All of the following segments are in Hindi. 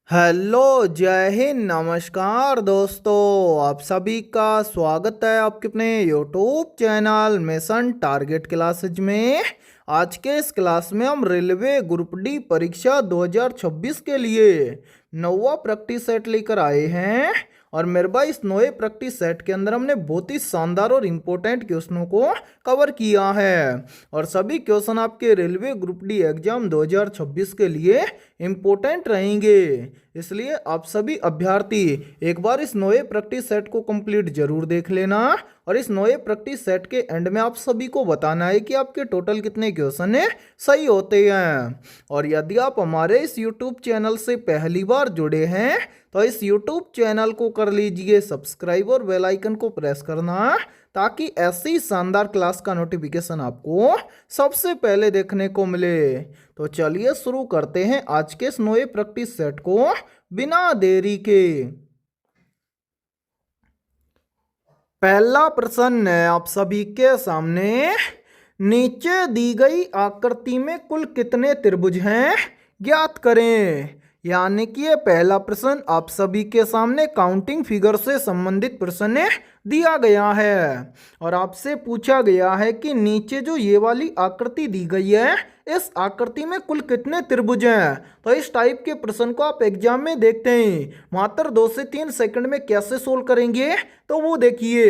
हेलो, जय हिंद, नमस्कार दोस्तों। आप सभी का स्वागत है आपके अपने YouTube channel mission target classes में। आज के इस क्लास में हम रेलवे ग्रुप डी परीक्षा 2026 के लिए नौवा प्रैक्टिस सेट लेकर आए हैं। और मेरे भाई इस नए प्रैक्टिस सेट के अंदर हमने बहुत ही शानदार और इम्पोर्टेंट क्वेश्चनों को कवर किया है। और सभी क्वेश्चन आपके रेलवे ग्रुप डी एग्जाम 2026 के लिए इम्पोर्टेंट रहेंगे। इसलिए आप सभी अभ्यर्थी एक बार इस नए प्रैक्टिस सेट को कंप्लीट जरूर देख लेना। और इस नए प्रैक्टिस सेट के एंड में आप सभी को बताना है कि आपके टोटल कितने क्वेश्चन है सही होते हैं। और यदि आप हमारे इस यूट्यूब चैनल से पहली बार जुड़े हैं तो इस यूट्यूब चैनल को कर लीजिए सब्सक्राइब और बेल आइकन को प्रेस करना, ताकि ऐसी शानदार क्लास का नोटिफिकेशन आपको सबसे पहले देखने को मिले। तो चलिए शुरू करते हैं आज के इस नए प्रैक्टिस सेट को बिना देरी के। पहला प्रश्न है आप सभी के सामने। नीचे दी गई आकृति में कुल कितने त्रिभुज हैं, ज्ञात करें। यानी कि ये पहला प्रश्न आप सभी के सामने काउंटिंग फिगर से संबंधित प्रश्न दिया गया है। और आपसे पूछा गया है कि नीचे जो ये वाली आकृति दी गई है, इस आकृति में कुल कितने त्रिभुज हैं। तो इस टाइप के प्रश्न को आप एग्जाम में देखते हैं मात्र 2 से 3 सेकंड में कैसे सोल्व करेंगे, तो वो देखिए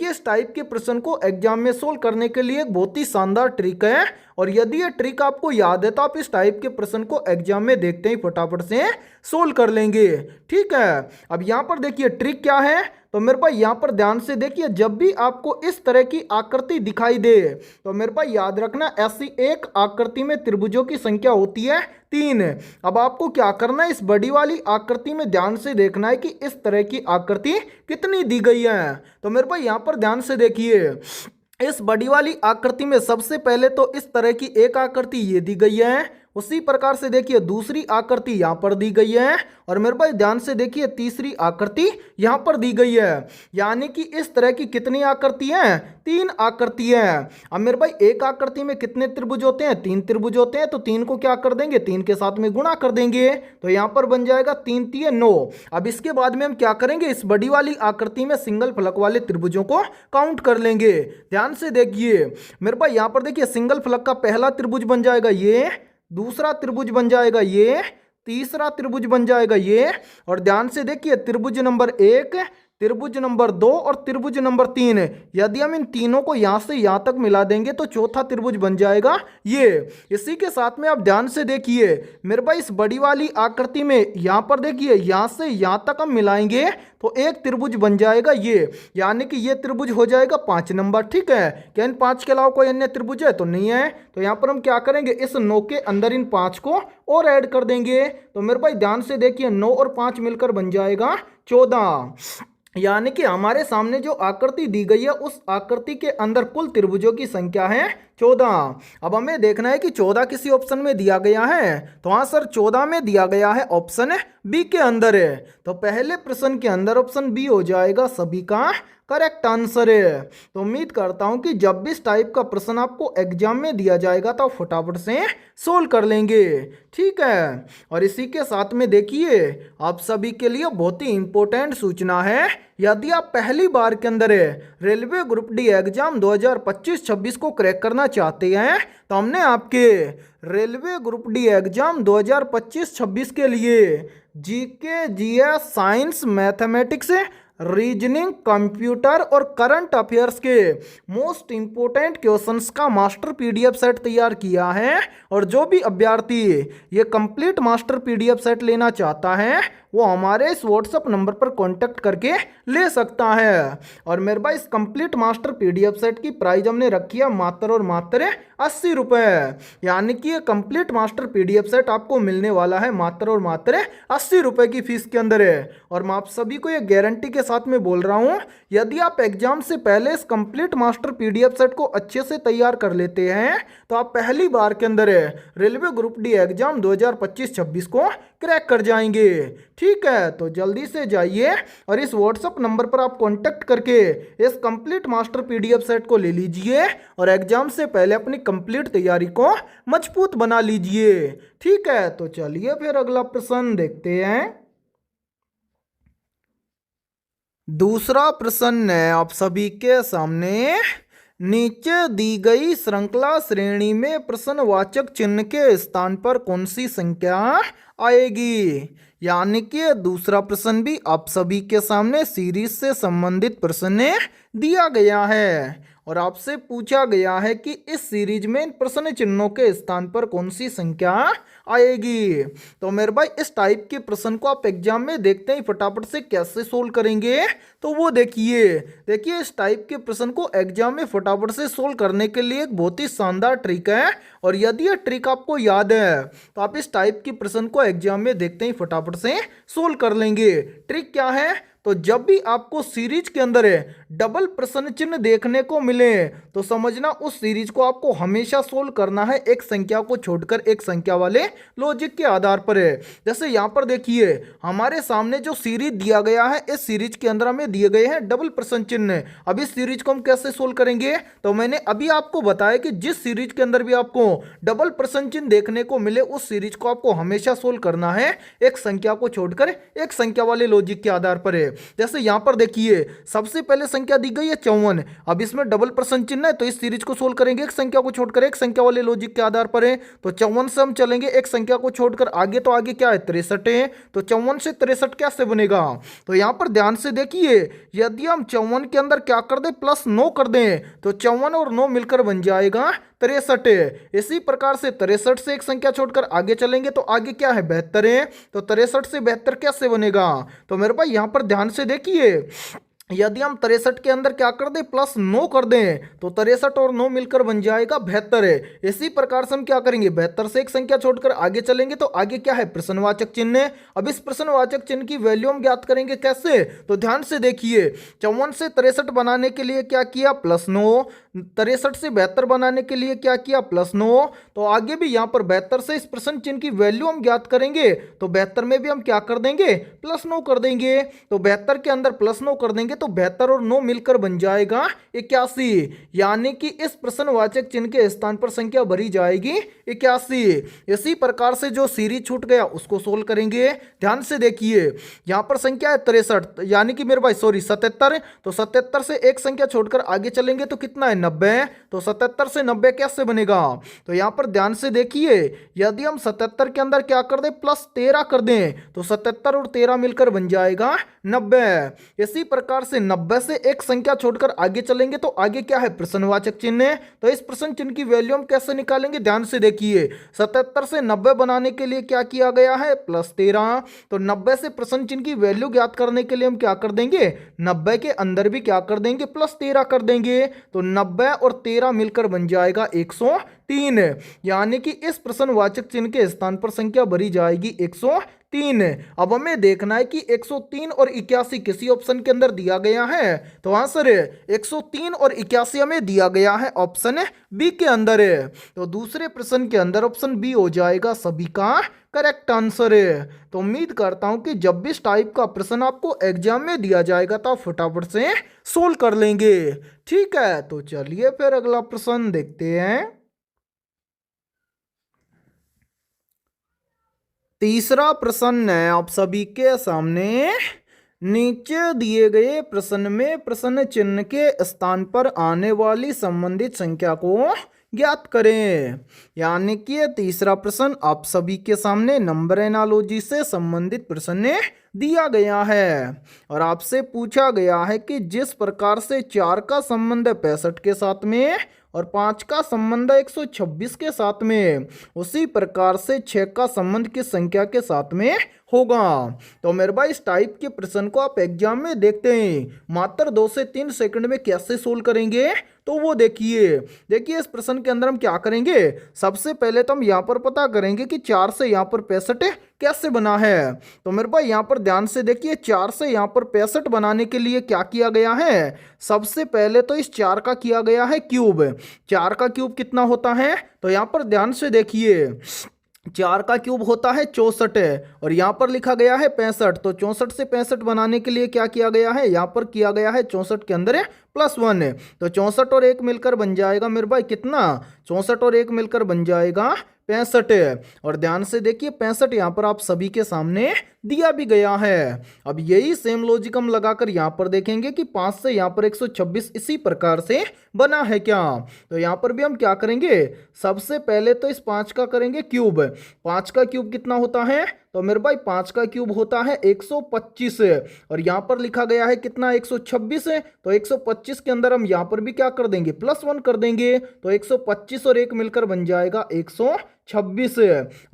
इस टाइप के प्रश्न को एग्जाम में सोल्व करने के लिए एक बहुत ही शानदार ट्रिक है। और यदि ये ट्रिक आपको याद है तो आप इस टाइप के प्रश्न को एग्जाम में देखते ही फटाफट से सोल्व कर लेंगे। ठीक है, अब यहाँ पर देखिए ट्रिक क्या है। तो मेरे पास यहाँ पर ध्यान से देखिए, जब भी आपको इस तरह की आकृति दिखाई दे तो मेरे पास याद रखना ऐसी एक आकृति में त्रिभुजों की संख्या होती है 3। अब आपको क्या करना है, इस बड़ी वाली आकृति में ध्यान से देखना है कि इस तरह की आकृति कितनी दी गई है। तो मेरे पास यहाँ पर ध्यान से देखिए, इस बड़ी वाली आकृति में सबसे पहले तो इस तरह की एक आकृति ये दी गई है। उसी प्रकार से देखिए दूसरी आकृति यहाँ पर दी गई है। और मेरे भाई ध्यान से देखिए तीसरी आकृति यहाँ पर दी गई है। यानी कि इस तरह की कितनी आकृति हैं, 3 आकृति हैं। अब मेरे भाई एक आकृति में कितने त्रिभुज होते हैं, 3 त्रिभुज होते हैं। तो 3 को क्या कर देंगे, 3 के साथ में गुणा कर देंगे। तो यहाँ पर बन जाएगा 3 3 9। अब इसके बाद में हम क्या करेंगे, इस बड़ी वाली आकृति में सिंगल फलक वाले त्रिभुजों को काउंट कर लेंगे। ध्यान से देखिए मेरे भाई यहाँ पर देखिए सिंगल फलक का पहला त्रिभुज बन जाएगा ये, दूसरा त्रिभुज बन जाएगा ये, तीसरा त्रिभुज बन जाएगा ये। और ध्यान से देखिए त्रिभुज नंबर 1, त्रिभुज नंबर 2 और त्रिभुज नंबर 3। यदि हम इन तीनों को यहां से यहां तक मिला देंगे तो चौथा त्रिभुज बन जाएगा ये। इसी के साथ में आप ध्यान से देखिए मेरे भाई इस बड़ी वाली आकृति में यहां पर देखिए यहां से यहां तक हम मिलाएंगे तो एक त्रिभुज बन जाएगा ये। यानी कि ये त्रिभुज हो जाएगा 5 नंबर। ठीक है, क्या इन 5 के अलावा कोई अन्य त्रिभुज है, तो नहीं है। तो यहां पर हम क्या करेंगे, इस 9 के अंदर इन 5 को और ऐड कर देंगे। तो मेरे भाई ध्यान से देखिए 9 और 5 मिलकर बन जाएगा 14। यानी कि हमारे सामने जो आकृति दी गई है उस आकृति के अंदर कुल त्रिभुजों की संख्या है 14। अब हमें देखना है कि 14 किसी ऑप्शन में दिया गया है। तो हाँ सर, 14 में दिया गया है, ऑप्शन बी के अंदर है। तो पहले प्रश्न के अंदर ऑप्शन बी हो जाएगा सभी का करेक्ट आंसर है। तो उम्मीद करता हूं कि जब भी इस टाइप का प्रश्न आपको एग्जाम में दिया जाएगा तो फटाफट से सोल्व कर लेंगे। ठीक है, और इसी के साथ में देखिए आप सभी के लिए बहुत ही इंपॉर्टेंट सूचना है। यदि आप पहली बार के अंदर रेलवे ग्रुप डी एग्जाम 2025-26 को क्रैक करना चाहते हैं तो हमने आपके रेलवे ग्रुप डी एग्जाम 2025-26 के लिए GK, GS, science, mathematics, reasoning, computer और करंट अफेयर्स के मोस्ट इंपोर्टेंट क्वेश्चंस का मास्टर पीडीएफ सेट तैयार किया है। और जो भी अभ्यर्थी ये कंप्लीट मास्टर पीडीएफ सेट लेना चाहता है वो हमारे इस व्हाट्सएप नंबर पर कांटेक्ट करके ले सकता है। और मेरे भाई इस कंप्लीट मास्टर पीडीएफ सेट की प्राइस हमने रखी है मात्र और मात्र 80 रुपये। यानी कि ये कंप्लीट मास्टर पीडीएफ सेट आपको मिलने वाला है मात्र और मात्र 80 रुपये की फीस के अंदर है। और मैं आप सभी को ये गारंटी के साथ में बोल रहा हूं, यदि आप एग्जाम से पहले इस कंप्लीट मास्टर पीडीएफ सेट को अच्छे से तैयार कर लेते हैं तो आप पहली बार के अंदर रेलवे ग्रुप डी एग्जाम 2025-26 को क्रैक कर जाएंगे। ठीक है, तो जल्दी से जाइए और इस व्हाट्सएप नंबर पर आप कांटेक्ट करके इस कंप्लीट मास्टर पीडीएफ सेट को ले लीजिए और एग्जाम से पहले अपनी कंप्लीट तैयारी को मजबूत बना लीजिए। ठीक है, तो चलिए फिर अगला प्रश्न देखते हैं। दूसरा प्रश्न है आप सभी के सामने, नीचे दी गई श्रृंखला श्रेणी में प्रश्नवाचक चिन्ह के स्थान पर कौन सी संख्या आएगी। यानी कि दूसरा प्रश्न भी आप सभी के सामने सीरीज से संबंधित प्रश्न दिया गया है और आपसे पूछा गया है कि इस सीरीज में प्रश्न चिन्हों के स्थान पर कौन सी संख्या आएगी। तो मेरे भाई इस टाइप के प्रश्न को आप एग्जाम में देखते ही फटाफट से कैसे सोल्व करेंगे, तो वो देखिए इस टाइप के प्रश्न को एग्जाम में फटाफट से सोल्व करने के लिए एक बहुत ही शानदार ट्रिक है और यदि ये ट्रिक आपको याद है तो आप इस टाइप के प्रश्न को एग्जाम में देखते ही फटाफट से सोल्व कर लेंगे। ट्रिक क्या है, तो जब भी आपको सीरीज के अंदर डबल प्रश्न चिन्ह देखने को मिले तो समझना उस सीरीज को आपको हमेशा सोल्व करना है एक संख्या को छोड़कर एक संख्या वाले लॉजिक के आधार पर है। जैसे यहाँ पर देखिए हमारे सामने जो सीरीज दिया गया है, इस सीरीज के अंदर हमें दिए गए हैं डबल प्रश्न चिन्ह। अब इस सीरीज को हम कैसे सोल्व करेंगे, तो मैंने अभी आपको बताया कि जिस सीरीज के अंदर भी आपको डबल प्रश्न चिन्ह देखने को मिले उस सीरीज को आपको हमेशा सोल्व करना है एक संख्या को छोड़कर एक संख्या वाले लॉजिक के आधार पर है। जैसे यहां पर देखिए सबसे पहले संख्या दी गई है 54, अब इसमें डबल प्रश्न चिन्ह है तो इस सीरीज को सोल्व करेंगे एक संख्या को छोड़कर एक संख्या वाले लॉजिक के आधार पर है। तो 54 से हम चलेंगे एक संख्या को छोड़कर आगे, तो आगे क्या है 63 है, तो 54 से 63 कैसे बनेगा। तो यहां पर ध्यान से देखिए यदि हम 54 के अंदर क्या कर दें प्लस 9 कर दें तो 54 और 9 मिलकर बन जाएगा 63। इसी प्रकार से 63 से एक संख्या छोड़कर आगे चलेंगे तो आगे क्या है 72 है, तो 63 से 72 कैसे बनेगा। तो मेरे भाई यहां पर ध्यान से देखिए यदि हम 63 के अंदर क्या कर दें प्लस 9 कर दें तो 63 और 9 मिलकर बन जाएगा 72। इसी प्रकार से हम क्या करेंगे 72 से एक संख्या छोड़कर आगे चलेंगे तो आगे क्या है प्रश्नवाचक चिन्ह। अब इस प्रश्नवाचक चिन्ह की वैल्यू हम ज्ञात करेंगे कैसे, तो ध्यान से देखिए 54 से 63 बनाने के लिए क्या किया प्लस 9, 63 से 72 बनाने के लिए क्या किया प्लस 9, तो आगे भी यहाँ पर 72 से इस प्रश्न चिन्ह की वैल्यू हम ज्ञात करेंगे तो 72 में भी हम क्या कर देंगे प्लस 9 कर देंगे। तो 72 के अंदर प्लस 9 कर देंगे तो 72 और 9 मिलकर बन जाएगा 81, यानी कि इस प्रश्नवाचक चिन्ह के स्थान पर संख्या भरी जाएगी 81। इसी प्रकार से जो सीरीज छूट गया उसको सोल्व करेंगे। ध्यान से देखिए यहां पर संख्या है 63 यानी कि मेरे भाई 77, तो 77 से एक संख्या छोड़कर आगे चलेंगे तो कितना है 90, तो 77 से 90 कैसे बनेगा। तो यहां पर ध्यान से देखिए यदि हम 77 के अंदर क्या कर दें प्लस 13 कर दें तो 77 और 13 मिलकर बन जाएगा 90। इसी प्रकार से 90 से एक संख्या छोड़कर आगे चलेंगे तो आगे क्या है प्रश्नवाचक चिन्ह, तो इस प्रश्न चिन्ह की वैल्यू हम कैसे निकालेंगे। ध्यान से देखिए 77 से 90 बनाने के लिए क्या किया गया है प्लस 13, तो 90 से प्रश्न चिन्ह की वैल्यू ज्ञात करने के लिए हम क्या कर देंगे 90 के अंदर भी क्या कर देंगे प्लस 13 कर देंगे, तो 90 और 13 मिलकर बन जाएगा 103, यानी कि इस प्रश्नवाचक चिन्ह के स्थान पर संख्या भरी जाएगी 103। अब हमें देखना है कि 103 और 81 किसी ऑप्शन के अंदर दिया गया है, तो आंसर 103 और 81 हमें दिया गया है ऑप्शन बी के अंदर है। तो दूसरे प्रश्न के अंदर ऑप्शन बी हो जाएगा सभी का करेक्ट आंसर है। तो उम्मीद करता हूं कि जब भी इस टाइप का प्रश्न आपको एग्जाम में दिया जाएगा तो आप फटाफट से सोल्व कर लेंगे। ठीक है, तो चलिए फिर अगला प्रश्न देखते हैं। तीसरा प्रश्न है आप सभी के सामने, नीचे दिए गए प्रश्न में प्रश्न चिन्ह के स्थान पर आने वाली संबंधित संख्या को ज्ञात करें। यानी कि ये तीसरा प्रश्न आप सभी के सामने नंबर एनालॉजी से संबंधित प्रश्न दिया गया है और आपसे पूछा गया है कि जिस प्रकार से 4 का संबंध 65 के साथ में और 5 का संबंध 126 के साथ में, उसी प्रकार से 6 का संबंध किस संख्या के साथ में होगा। तो मेरे भाई इस टाइप के प्रश्न को आप एग्जाम में देखते हैं मात्र 2 से 3 सेकंड में कैसे सोल्व करेंगे, तो वो देखिए देखिए इस प्रश्न के अंदर हम क्या करेंगे, सबसे पहले तो हम यहाँ पर पता करेंगे कि 4 से यहाँ पर 65 कैसे बना है। तो मेरे भाई यहाँ पर ध्यान से देखिए 4 से यहाँ पर 65 बनाने के लिए क्या किया गया है, सबसे पहले तो इस 4 का किया गया है क्यूब। 4 का क्यूब कितना होता है, तो यहाँ पर ध्यान से देखिए 4 का क्यूब होता है 64 और यहाँ पर लिखा गया है 65। तो 64 से 65 बनाने के लिए क्या किया गया है, यहाँ पर किया गया है 64 के अंदर +1 है। तो 64 और 1 मिलकर बन जाएगा मेरे भाई कितना, 64 और 1 मिलकर बन जाएगा 65। और ध्यान से देखिए 65 यहाँ पर आप सभी के सामने दिया भी गया है। अब यही सेम लॉजिक हम लगाकर यहाँ पर देखेंगे कि 5 से यहाँ पर 126 इसी प्रकार से बना है क्या। तो यहाँ पर भी हम क्या करेंगे, सबसे पहले तो इस 5 का करेंगे क्यूब। 5 का क्यूब कितना होता है, तो मेरे भाई 5 का क्यूब होता है 125 और यहाँ पर लिखा गया है कितना 126 है। तो 125 के अंदर हम यहाँ पर भी क्या कर देंगे, +1 कर देंगे। तो 125 और 1 मिलकर बन जाएगा 126।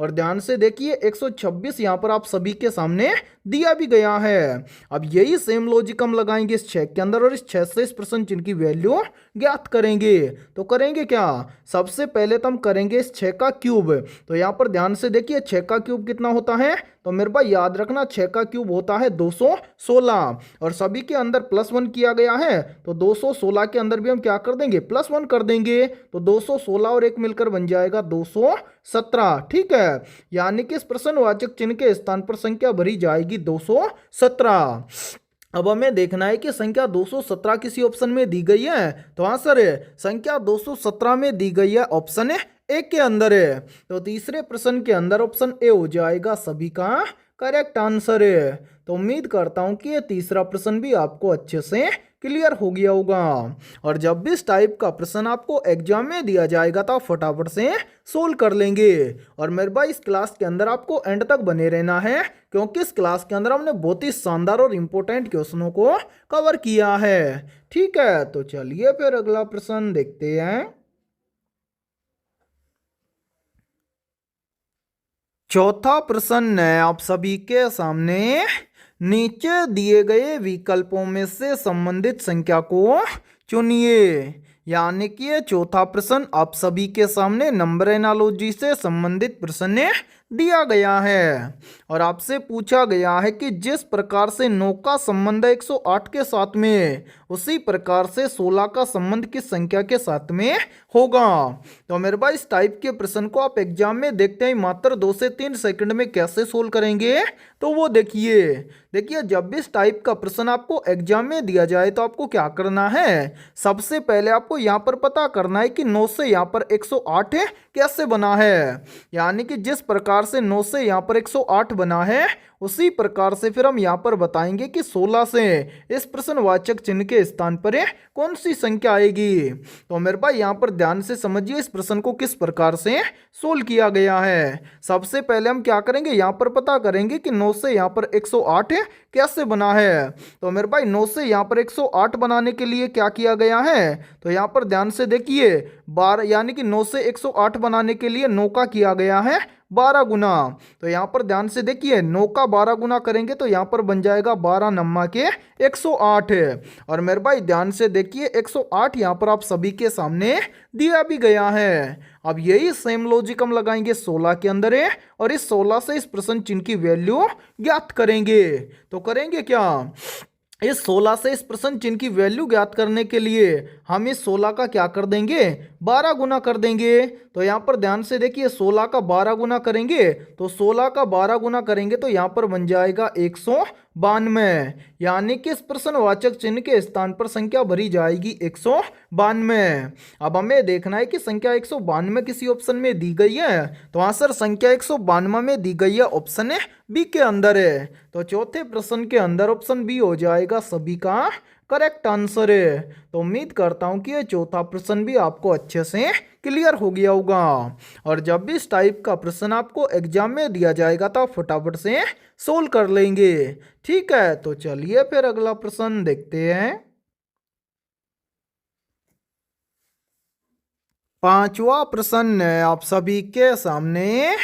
और ध्यान से देखिए 126 यहाँ पर आप सभी के सामने दिया भी गया है। अब यही सेम लॉजिक हम लगाएंगे इस 6 के अंदर और इस 6 से इस प्रश्न चिन्ह की वैल्यू ज्ञात करेंगे। तो करेंगे क्या, सबसे पहले तो हम करेंगे इस 6 का क्यूब। तो यहाँ पर ध्यान से देखिए 6 का क्यूब कितना होता है, तो मेरे भाई याद रखना 6 का क्यूब होता है 216 और सभी के अंदर +1 किया गया है। तो 216 के अंदर भी हम क्या कर देंगे, +1 कर देंगे। तो 216 और 1 मिलकर बन जाएगा 217। ठीक है, यानी कि इस प्रश्नवाचक चिन्ह के स्थान पर संख्या भरी जाएगी 217। अब हमें देखना है कि संख्या 217 किसी ऑप्शन में दी गई है। तो हाँ सर, संख्या 217 में दी गई है ऑप्शन ए के अंदर है। तो तीसरे प्रश्न के अंदर ऑप्शन ए हो जाएगा सभी का करेक्ट आंसर है। तो उम्मीद करता हूं कि ये तीसरा प्रश्न भी आपको अच्छे से क्लियर हो गया होगा। और जब भी इस टाइप का प्रश्न आपको एग्जाम में दिया जाएगा तो आप फटाफट से सोल्व कर लेंगे। और मेरे भाई इस क्लास के अंदर आपको एंड तक बने रहना है, क्योंकि इस क्लास के अंदर हमने बहुत ही शानदार और इम्पोर्टेंट क्वेश्चनों को कवर किया है। ठीक है, तो चलिए फिर अगला प्रश्न देखते हैं। चौथा प्रश्न है आप सभी के सामने, नीचे दिए गए विकल्पों में से संबंधित संख्या को चुनिए। यानी कि ये चौथा प्रश्न आप सभी के सामने नंबर एनालॉजी से संबंधित प्रश्न दिया गया है और आपसे पूछा गया है कि जिस प्रकार से 9 का संबंध 108 के साथ में, उसी प्रकार से 16 का संबंध किस संख्या के साथ में होगा। तो मेरे भाई इस टाइप के प्रश्न को आप एग्जाम में देखते ही मात्र 2 से 3 सेकंड में कैसे सोल्व करेंगे, तो वो देखिए जब भी इस टाइप का प्रश्न आपको एग्जाम में दिया जाए तो आपको क्या करना है, सबसे पहले आपको यहाँ पर पता करना है कि 9 से यहाँ पर 108 कैसे बना है। यानी कि जिस प्रकार से 9 से यहाँ पर 108 बना है, उसी प्रकार से फिर हम यहाँ पर बताएंगे कि 16 से इस प्रश्नवाचक चिन्ह के स्थान पर कौन सी संख्या आएगी। तो मेरे भाई यहाँ पर ध्यान से समझिए इस प्रश्न को किस प्रकार से सोल्व किया गया है। सबसे पहले हम क्या करेंगे, यहाँ पर पता करेंगे कि 9 से यहाँ पर 108 कैसे बना है। तो मेरे भाई 9 से यहाँ पर 108 बनाने के लिए क्या किया गया है, तो यहाँ पर ध्यान से देखिए 12, यानी कि 9 से 108 बनाने के लिए 9 का किया गया है 12 गुना। तो यहाँ पर ध्यान से देखिए 9 का 12 गुना करेंगे तो यहाँ पर बन जाएगा 12 नम्मा के 108 और मेरे भाई ध्यान से देखिए 108 यहाँ पर आप सभी के सामने दिया भी गया है। अब यही सेम लॉजिक हम लगाएंगे 16 के अंदर और इस 16 से इस प्रश्न चिन्ह की वैल्यू ज्ञात करेंगे। तो करेंगे क्या, इस 16 से इस प्रश्न चिन्ह की वैल्यू ज्ञात करने के लिए हम इस 16 का क्या कर देंगे, 12 गुना कर देंगे। तो यहाँ पर ध्यान से देखिए 16 का 12 गुना करेंगे तो 16 का 12 गुना करेंगे तो यहाँ पर बन जाएगा 192, यानी कि इस प्रश्नवाचक चिन्ह के स्थान पर संख्या भरी जाएगी 192। अब हमें देखना है कि संख्या 192 किसी ऑप्शन में दी गई है। तो हाँ सर, संख्या 192 में दी गई है ऑप्शन बी के अंदर है। तो चौथे प्रश्न के अंदर ऑप्शन बी हो जाएगा सभी का करेक्ट आंसर है। तो उम्मीद करता हूं कि ये चौथा प्रश्न भी आपको अच्छे से क्लियर हो गया होगा। और जब भी इस टाइप का प्रश्न आपको एग्जाम में दिया जाएगा तो आप फटाफट से सोल्व कर लेंगे। ठीक है, तो चलिए फिर अगला प्रश्न देखते हैं। पांचवा प्रश्न है आप सभी के सामने,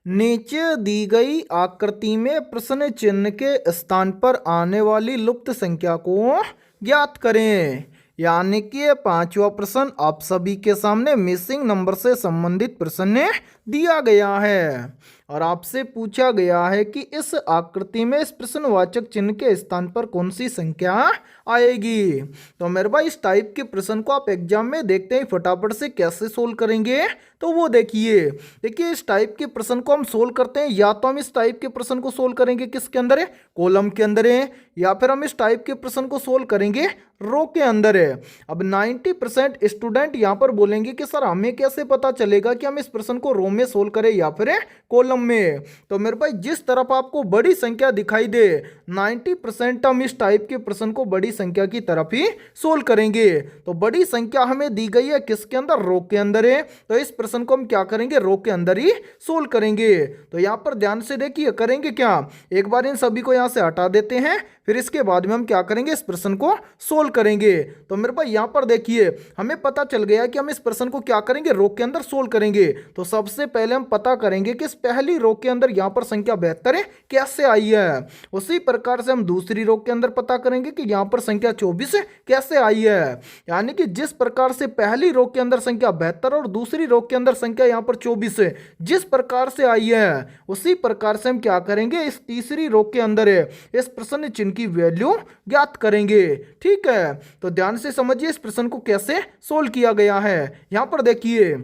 नीचे दी गई आकृति में प्रश्न चिन्ह के स्थान पर आने वाली लुप्त संख्या को ज्ञात करें। यानी कि ये पांचवा प्रश्न आप सभी के सामने मिसिंग नंबर से संबंधित प्रश्न दिया गया है और आपसे पूछा गया है कि इस आकृति में इस प्रश्नवाचक चिन्ह के स्थान पर कौन सी संख्या आएगी। तो मेरे भाई इस टाइप के प्रश्न को आप एग्जाम में देखते हैं फटाफट से कैसे सोल्व करेंगे। तो वो देखिए इस टाइप के प्रश्न को हम सोल्व करते हैं, या तो हम इस टाइप के प्रश्न को सोल्व करेंगे किसके अंदर है, कॉलम के अंदर है, या फिर हम इस टाइप के प्रश्न को सोल्व करेंगे रो के अंदर है। अब 90% स्टूडेंट यहां पर बोलेंगे कि सर हमें कैसे पता चलेगा कि हम इस प्रश्न को रो में सोल्व करें या फिर कॉलम में। तो मेरे भाई जिस तरफ आपको बड़ी संख्या दिखाई दे 90% हम इस टाइप के प्रश्न को बड़ी संख्या की तरफ ही सोल्व करेंगे। तो बड़ी संख्या हमें दी गई है किसके अंदर, रो के अंदर है, तो इस प्रश्न को हम क्या करेंगे, रो के अंदर ही सोल्व करेंगे। तो यहां पर ध्यान से देखिए करेंगे क्या, एक बार इन सभी को यहां से हटा देते हैं, फिर इसके बाद में हम क्या करेंगे, इस प्रश्न को सोल्व करेंगे। तो मेरे भाई यहां पर देखिए हमें पता चल गया कि हम इस प्रश्न को क्या करेंगे, रो के अंदर सोल्व करेंगे। तो सबसे पहले हम पता करेंगे कि इस पहली रो के अंदर यहां पर संख्या 72 कैसे आई है। उसी प्रकार से हम दूसरी रो के अंदर पता करेंगे कि यहां पर संख्या 24 कैसे आई है। यानी कि जिस प्रकार से पहली रो के अंदर संख्या 72 और दूसरी रो के अंदर संख्या यहां पर 24 जिस प्रकार से आई है, उसी प्रकार से हम क्या करेंगे, इस तीसरी रो के अंदर इस प्रश्न चिन्ह की वैल्यू ज्ञात करेंगे। ठीक है, तो ध्यान से समझिए इस प्रश्न को कैसे सोल्व किया गया है। यहां पर देखिए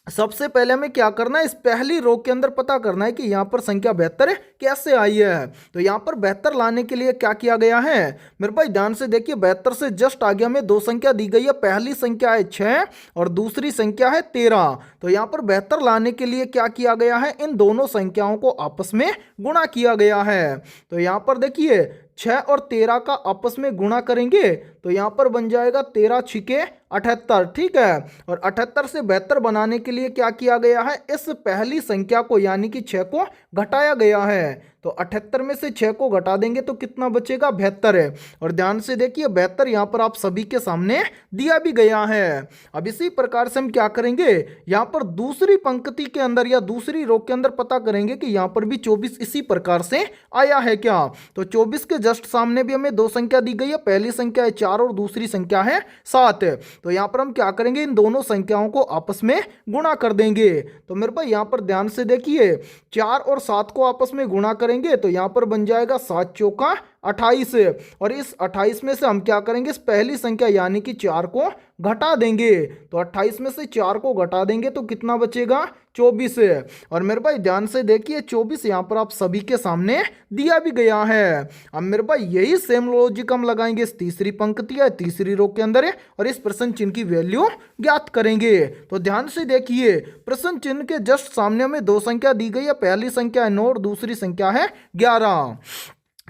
सबसे पहले हमें क्या करना है, इस पहली रो के अंदर पता करना है कि यहां पर संख्या 72 कैसे आई है। तो यहां पर 72 लाने के लिए क्या किया गया है, मेरे भाई ध्यान से देखिए 72 से जस्ट आगे हमें दो संख्या दी गई है, पहली संख्या है 6 और दूसरी संख्या है 13। तो यहां पर 72 लाने के लिए क्या किया गया है, इन दोनों संख्याओं को आपस में गुणा किया गया है। तो यहां पर देखिए 6 और 13 का आपस में गुणा करेंगे तो यहां पर बन जाएगा 13 छिके 78। ठीक है, और 78 से 72 बनाने के लिए क्या किया गया है, इस पहली संख्या को यानी कि 6 को घटाया गया है। तो 78 में से 6 को घटा देंगे तो कितना बचेगा, 72 है। और ध्यान से देखिए 72 यहां पर आप सभी के सामने दिया भी गया है। अब इसी प्रकार से हम क्या करेंगे, यहां पर दूसरी पंक्ति के अंदर या दूसरी रो के अंदर पता करेंगे कि यहां पर भी 24 इसी प्रकार से आया है क्या। तो 24 के जस्ट सामने भी हमें दो संख्या दी गई है, पहली संख्या है 4 और दूसरी संख्या है 7। तो यहां पर हम क्या करेंगे, इन दोनों संख्याओं को आपस में गुणा कर देंगे। तो मेरे भाई यहां पर ध्यान से देखिए 4 और 7 को आपस में गुणा करेंगे तो यहां पर बन जाएगा 7 चौका 28 और इस 28 में से हम क्या करेंगे, इस पहली संख्या यानी कि 4 को घटा देंगे। तो 28 में से 4 को घटा देंगे तो कितना बचेगा, 24 है। और मेरे भाई ध्यान से देखिए 24 यहां पर आप सभी के सामने दिया भी गया है। अब मेरे भाई यही सेम लॉजिक हम लगाएंगे इस तीसरी पंक्ति है, तीसरी रो के अंदर है, और इस प्रश्न चिन्ह की वैल्यू ज्ञात करेंगे। तो ध्यान से देखिए प्रश्न चिन्ह के जस्ट सामने हमें दो संख्या दी गई है, पहली संख्या है 9 और दूसरी संख्या है 11।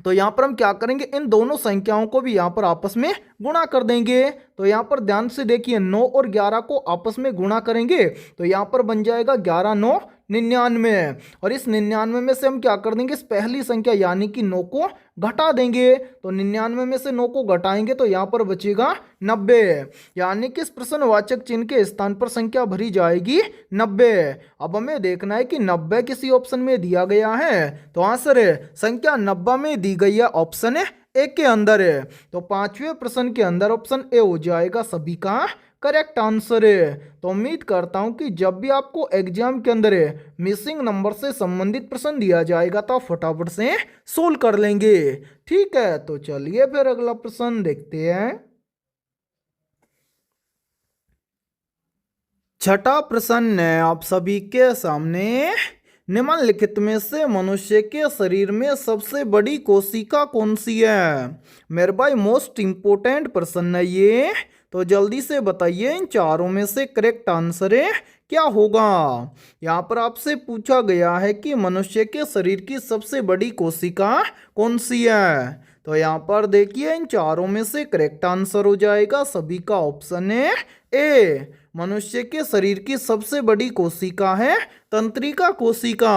तो यहां पर हम क्या करेंगे, इन दोनों संख्याओं को भी यहां पर आपस में गुणा कर देंगे। तो यहां पर ध्यान से देखिए 9 और 11 को आपस में गुणा करेंगे तो यहां पर बन जाएगा 11 9 99। और इस 99 में से हम क्या कर देंगे, इस पहली संख्या यानी कि 9 को घटा देंगे। तो 99 में से 9 को घटाएंगे तो यहां पर बचेगा 90। यानी कि इस प्रश्नवाचक चिन्ह के स्थान पर संख्या भरी जाएगी 90। अब हमें देखना है कि 90 किसी ऑप्शन में दिया गया है। तो आंसर है संख्या 90 में दी गई है ऑप्शन ए के अंदर है। तो पांचवें प्रश्न के अंदर ऑप्शन ए हो जाएगा सभी का करेक्ट आंसर है। तो उम्मीद करता हूं कि जब भी आपको एग्जाम के अंदर मिसिंग नंबर से संबंधित प्रश्न दिया जाएगा तो आप फटाफट से सोल्व कर लेंगे। ठीक है, तो चलिए फिर अगला प्रश्न देखते हैं। छठा प्रश्न है आप सभी के सामने, निम्नलिखित में से मनुष्य के शरीर में सबसे बड़ी कोशिका कौन सी है। मेरे भाई मोस्ट इंपोर्टेंट प्रश्न है ये, तो जल्दी से बताइए इन चारों में से करेक्ट आंसर क्या होगा। यहाँ पर आपसे पूछा गया है कि मनुष्य के शरीर की सबसे बड़ी कोशिका कौन सी है। तो यहाँ पर देखिए इन चारों में से करेक्ट आंसर हो जाएगा सभी का ऑप्शन है ए। मनुष्य के शरीर की सबसे बड़ी कोशिका है तंत्रिका कोशिका।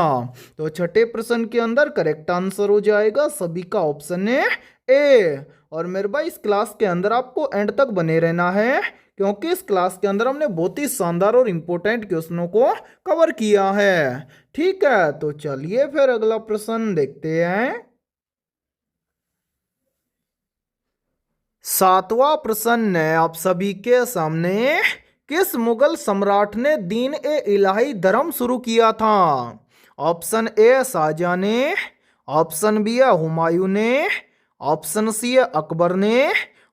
तो छठे प्रश्न के अंदर करेक्ट आंसर हो जाएगा सभी का ऑप्शन है ए। और मेरे भाई इस क्लास के अंदर आपको एंड तक बने रहना है क्योंकि इस क्लास के अंदर हमने बहुत ही शानदार और इम्पोर्टेंट क्वेश्चनों को कवर किया है। ठीक है, तो चलिए फिर अगला प्रश्न देखते हैं। सातवां प्रश्न है आप सभी के सामने, किस मुगल सम्राट ने दीन ए इलाही धर्म शुरू किया था? ऑप्शन ए शाहजहां ने, ऑप्शन बी है हुमायूं ने, ऑप्शन सी है अकबर ने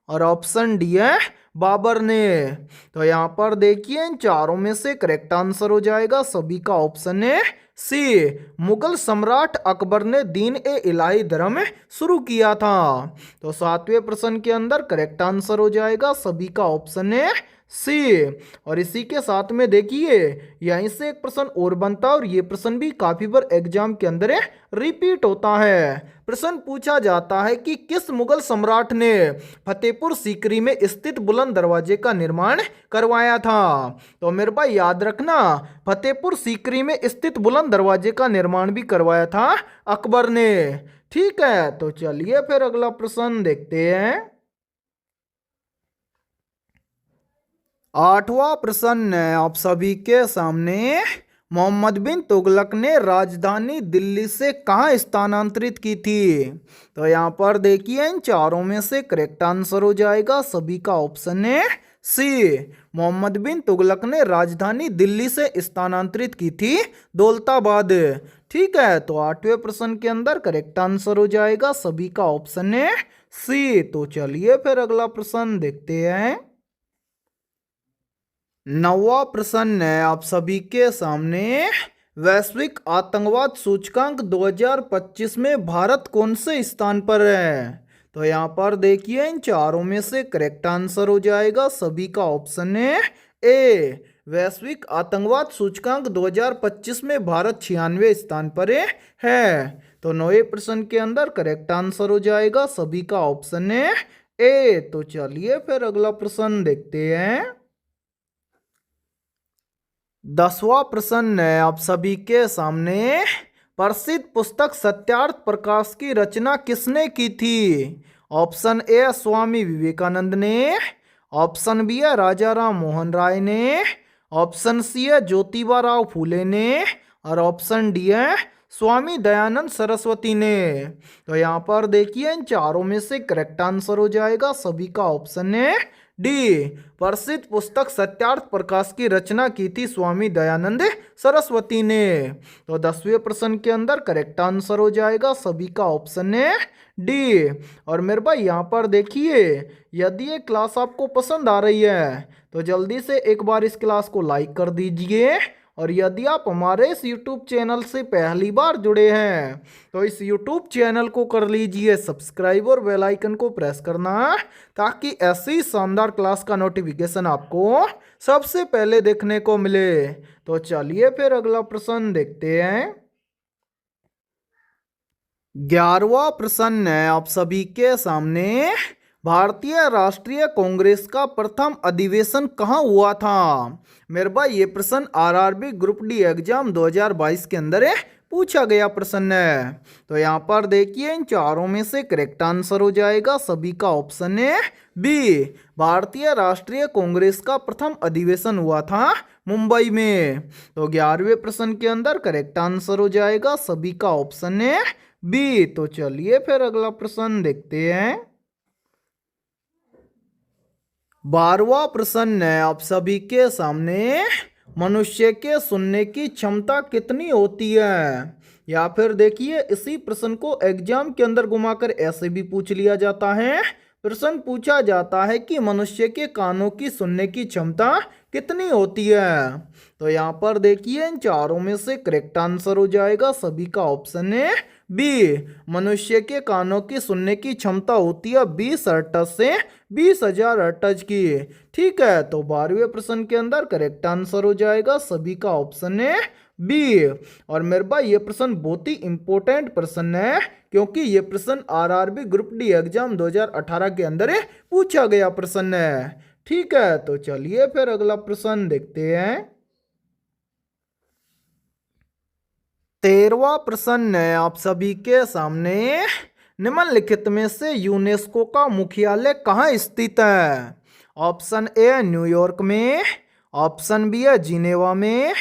और ऑप्शन डी है बाबर ने। तो यहाँ पर देखिए इन चारों में से करेक्ट आंसर हो जाएगा सभी का ऑप्शन है सी, मुगल सम्राट अकबर ने दीन ए इलाही धर्म शुरू किया था। तो सातवें प्रश्न के अंदर करेक्ट आंसर हो जाएगा सभी का ऑप्शन है सी। और इसी के साथ में देखिए यहीं से एक प्रश्न और बनता है और ये प्रश्न भी काफी बार एग्जाम के अंदर रिपीट होता है। प्रश्न पूछा जाता है कि किस मुगल सम्राट ने फतेहपुर सीकरी में स्थित बुलंद दरवाजे का निर्माण करवाया था? तो मेरे भाई याद रखना, फतेहपुर सीकरी में स्थित बुलंद दरवाजे का निर्माण भी करवाया था अकबर ने। ठीक है, तो चलिए फिर अगला प्रश्न देखते हैं। आठवां प्रश्न है आप सभी के सामने, मोहम्मद बिन तुगलक ने राजधानी दिल्ली से कहाँ स्थानांतरित की थी? तो यहाँ पर देखिए इन चारों में से करेक्ट आंसर हो जाएगा सभी का ऑप्शन है सी, मोहम्मद बिन तुगलक ने राजधानी दिल्ली से स्थानांतरित की थी दौलताबाद। ठीक है, तो आठवें प्रश्न के अंदर करेक्ट आंसर हो जाएगा सभी का ऑप्शन है सी। तो चलिए फिर अगला प्रश्न देखते हैं। नौवां प्रश्न है आप सभी के सामने, वैश्विक आतंकवाद सूचकांक 2025 में भारत कौन से स्थान पर है? तो यहाँ पर देखिए इन चारों में से करेक्ट आंसर हो जाएगा सभी का ऑप्शन है ए, वैश्विक आतंकवाद सूचकांक 2025 में भारत 96वें स्थान पर है। तो नौवें प्रश्न के अंदर करेक्ट आंसर हो जाएगा सभी का ऑप्शन है ए। तो चलिए फिर अगला प्रश्न देखते हैं। 10वां प्रश्न है आप सभी के सामने, प्रसिद्ध पुस्तक सत्यार्थ प्रकाश की रचना किसने की थी? ऑप्शन ए स्वामी विवेकानंद ने, ऑप्शन बी है राजा राम मोहन राय ने, ऑप्शन सी है ज्योतिबा राव फूले ने और ऑप्शन डी है स्वामी दयानंद सरस्वती ने। तो यहाँ पर देखिए इन चारों में से करेक्ट आंसर हो जाएगा सभी का ऑप्शन है डी, प्रसिद्ध पुस्तक सत्यार्थ प्रकाश की रचना की थी स्वामी दयानंद सरस्वती ने। तो 10वें प्रश्न के अंदर करेक्ट आंसर हो जाएगा सभी का ऑप्शन है डी। और मेरे भाई यहाँ पर देखिए, यदि ये क्लास आपको पसंद आ रही है तो जल्दी से एक बार इस क्लास को लाइक कर दीजिए। और यदि आप हमारे इस YouTube चैनल से पहली बार जुड़े हैं तो इस YouTube चैनल को कर लीजिए सब्सक्राइब और बेल आइकन को प्रेस करना, ताकि ऐसी शानदार क्लास का नोटिफिकेशन आपको सबसे पहले देखने को मिले। तो चलिए फिर अगला प्रश्न देखते हैं। 11वां प्रश्न है आप सभी के सामने, भारतीय राष्ट्रीय कांग्रेस का प्रथम अधिवेशन कहाँ हुआ था? मेरे भाई ये प्रश्न आरआरबी ग्रुप डी एग्जाम 2022 के अंदर पूछा गया प्रश्न है। तो यहाँ पर देखिए इन चारों में से करेक्ट आंसर हो जाएगा सभी का ऑप्शन है बी, भारतीय राष्ट्रीय कांग्रेस का प्रथम अधिवेशन हुआ था मुंबई में। तो 11वें प्रश्न के अंदर करेक्ट आंसर हो जाएगा सभी का ऑप्शन है बी। तो चलिए फिर अगला प्रश्न देखते हैं। 12वां प्रश्न है आप सभी के सामने, मनुष्य के सुनने की क्षमता कितनी होती है? या फिर देखिए इसी प्रश्न को एग्जाम के अंदर घुमाकर ऐसे भी पूछ लिया जाता है। प्रश्न पूछा जाता है कि मनुष्य के कानों की सुनने की क्षमता कितनी होती है? तो यहाँ पर देखिए इन चारों में से करेक्ट आंसर हो जाएगा सभी का ऑप्शन है बी, मनुष्य के कानों की सुनने की क्षमता होती है 20 हर्ट्ज से 20,000 हर्ट्ज की। ठीक है, तो 12वें प्रश्न के अंदर करेक्ट आंसर हो जाएगा सभी का ऑप्शन है बी। और मेरे भाई ये प्रश्न बहुत ही इंपॉर्टेंट प्रश्न है, क्योंकि ये प्रश्न आरआरबी ग्रुप डी एग्जाम 2018 के अंदर पूछा गया प्रश्न है। ठीक है, तो चलिए फिर अगला प्रश्न देखते हैं। 13वां प्रश्न है आप सभी के सामने, निम्नलिखित में से यूनेस्को का मुख्यालय कहाँ स्थित है? ऑप्शन ए न्यूयॉर्क में, ऑप्शन बी है जिनेवा में,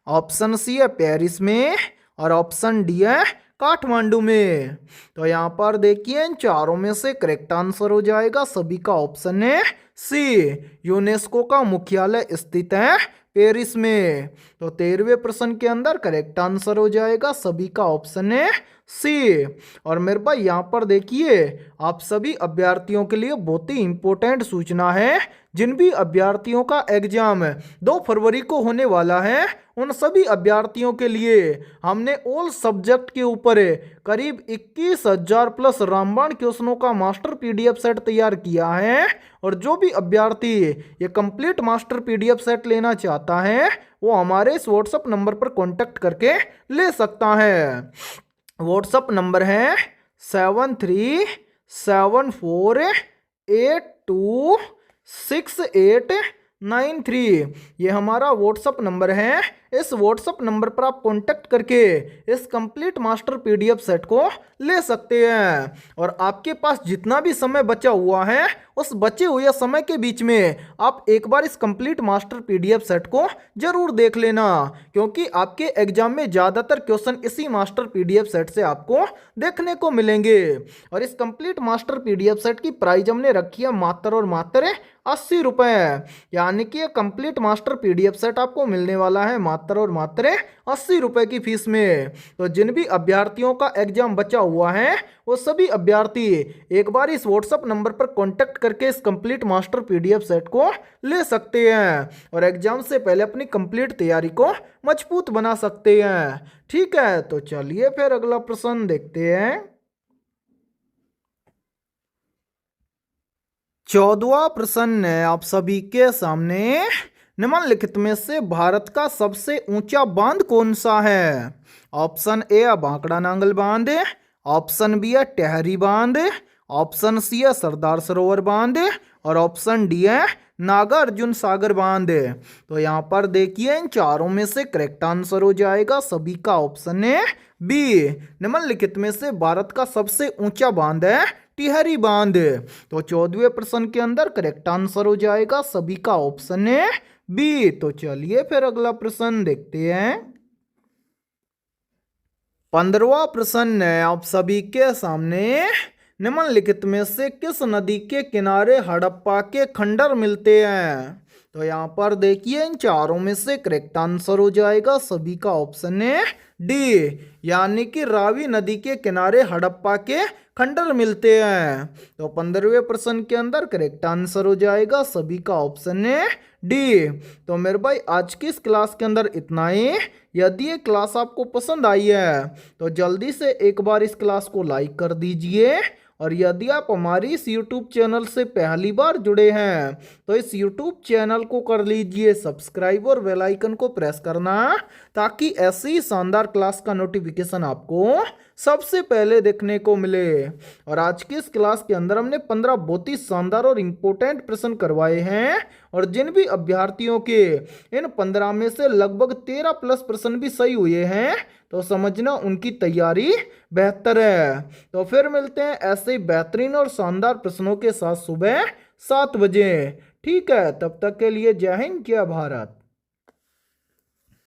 ऑप्शन सी है पेरिस में और ऑप्शन डी है काठमांडू में। तो यहाँ पर देखिए इन चारों में से करेक्ट आंसर हो जाएगा सभी का ऑप्शन है सी। यूनेस्को का मुख्यालय स्थित है पेरिस में। तो 13वें प्रश्न के अंदर करेक्ट आंसर हो जाएगा सभी का ऑप्शन है सी। और मेरे भाई यहाँ पर देखिए आप सभी अभ्यर्थियों के लिए बहुत ही इंपॉर्टेंट सूचना है। जिन भी अभ्यर्थियों का एग्जाम 2 फरवरी को होने वाला है उन सभी अभ्यर्थियों के लिए हमने ऑल सब्जेक्ट के ऊपर करीब 21,000 प्लस रामबाण क्वेश्चनों का मास्टर पीडीएफ सेट तैयार किया है। और जो भी अभ्यर्थी ये कंप्लीट मास्टर पीडीएफ सेट लेना चाहता है वो हमारे इस व्हाट्सएप नंबर पर कॉन्टेक्ट करके ले सकता है। व्हाट्सएप नंबर है 7374826893। ये हमारा व्हाट्सएप नंबर है। इस व्हाट्सएप नंबर पर आप कांटेक्ट करके इस कंप्लीट मास्टर पीडीएफ सेट को ले सकते हैं। और आपके पास जितना भी समय बचा हुआ है उस बचे हुए समय के बीच में आप एक बार इस कंप्लीट मास्टर पीडीएफ सेट को जरूर देख लेना, क्योंकि आपके एग्जाम में ज़्यादातर क्वेश्चन इसी मास्टर पीडीएफ सेट से आपको देखने को मिलेंगे। और इस कंप्लीट मास्टर पीडीएफ सेट की प्राइस हमने रखी है मात्र और मात्र 80 रुपये। यानी कि कंप्लीट मास्टर पीडीएफ सेट आपको मिलने वाला है मात्र और मात्र 80 रुपये की फीस में। तो जिन भी अभ्यर्थियों का एग्जाम बचा हुआ है वो सभी अभ्यर्थी एक बार इस व्हाट्सएप नंबर पर कांटेक्ट करके इस कंप्लीट मास्टर पीडीएफ सेट को ले सकते हैं और एग्जाम से पहले अपनी कंप्लीट तैयारी को मजबूत बना सकते हैं। ठीक है, तो चलिए फिर अगला प्रश्न देखते हैं। 14वां प्रश्न है आप सभी के सामने। निम्नलिखित में से भारत का सबसे ऊंचा बांध कौन सा है? ऑप्शन ए है भाखड़ा नांगल बांध, ऑप्शन बी है टेहरी बांध, ऑप्शन सी है सरदार सरोवर बांध और ऑप्शन डी है नागार्जुन सागर बांध। तो यहाँ पर देखिए इन चारों में से करेक्ट आंसर हो जाएगा सभी का ऑप्शन है बी। निम्नलिखित में से भारत का सबसे ऊंचा बांध है टिहरी बांध। तो 14वें प्रश्न के अंदर करेक्ट आंसर हो जाएगा सभी का ऑप्शन है बी। तो चलिए फिर अगला प्रश्न देखते हैं। 15वां प्रश्न है आप सभी के सामने। निम्नलिखित में से किस नदी के किनारे हड़प्पा के खंडर मिलते हैं? तो यहाँ पर देखिए इन चारों में से करेक्ट आंसर हो जाएगा सभी का ऑप्शन है डी, यानी कि रावी नदी के किनारे हड़प्पा के खंडर मिलते हैं। तो 15वें प्रश्न के अंदर करेक्ट आंसर हो जाएगा सभी का ऑप्शन है डी। तो मेरे भाई आज की इस क्लास के अंदर इतना ही। यदि ये क्लास आपको पसंद आई है तो जल्दी से एक बार इस क्लास को लाइक कर दीजिए। और यदि आप हमारी इस YouTube चैनल से पहली बार जुड़े हैं तो इस YouTube चैनल को कर लीजिए सब्सक्राइब और बेल आइकन को प्रेस करना, ताकि ऐसी शानदार क्लास का नोटिफिकेशन आपको सबसे पहले देखने को मिले। और आज की इस क्लास के अंदर हमने 15 बहुत ही शानदार और इम्पोर्टेंट प्रश्न करवाए हैं। और जिन भी अभ्यर्थियों के इन 15 में से लगभग 13 प्लस प्रश्न भी सही हुए हैं तो समझना उनकी तैयारी बेहतर है। तो फिर मिलते हैं ऐसे ही बेहतरीन और शानदार प्रश्नों के साथ सुबह 7 बजे। ठीक है, तब तक के लिए जय हिंद जय भारत।